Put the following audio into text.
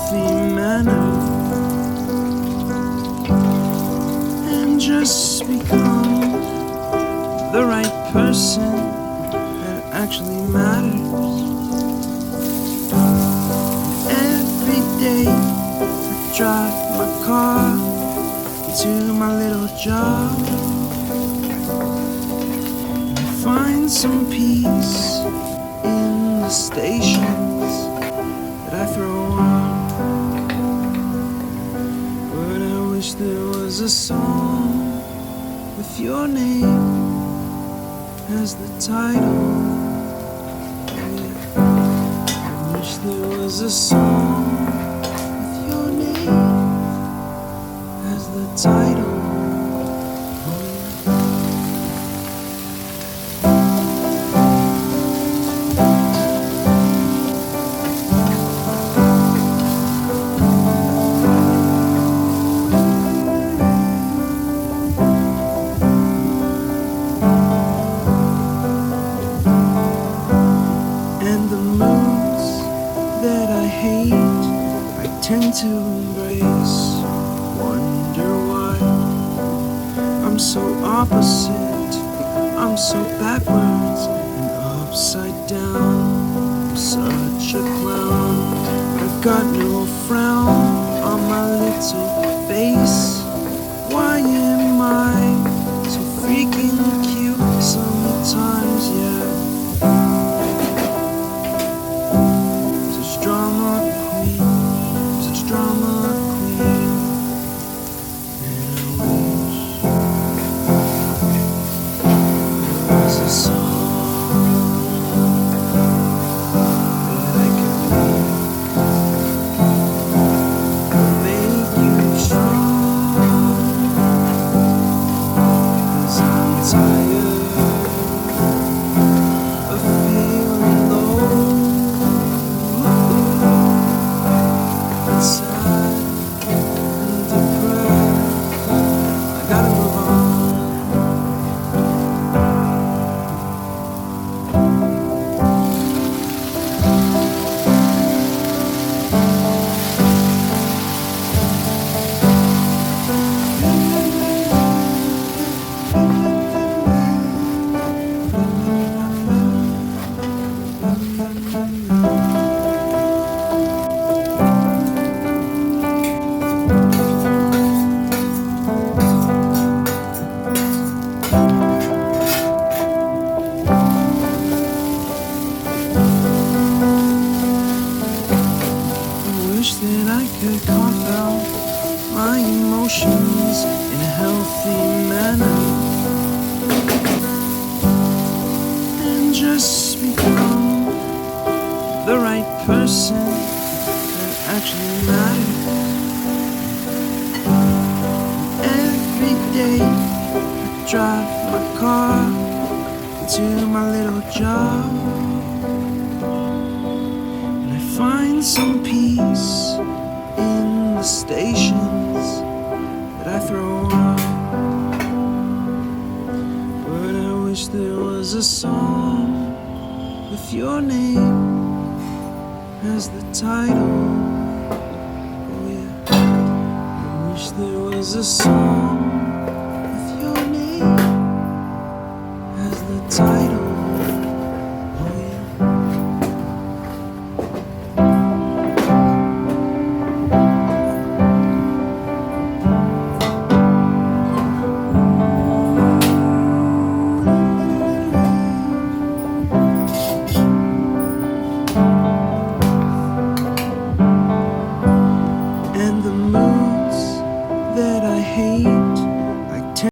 healthy manner and just become the right person that actually matters. Every day I drive my car to my little job and find some peace in the stations that I throw on. But I wish there was a song with your name as the title. I wish there was a song with your name as the title. And the moods that I hate, I tend to embrace. Wonder why I'm so opposite, I'm so backwards and upside down. I'm such a clown, I've got no frown on my little face. Why am I so freaking cute sometimes, yeah? Drama queen, and I wish there was a song that I could make you strong, 'cause I'm tired of feeling low. Sad and depressed, I gotta move on. That I could carve out my emotions in a healthy manner and just become the right person that actually matters. Every day I drive my car to my little job and I find some peace in the stations that I throw on. But I wish there was a song with your name as the title. Oh yeah, I wish there was a song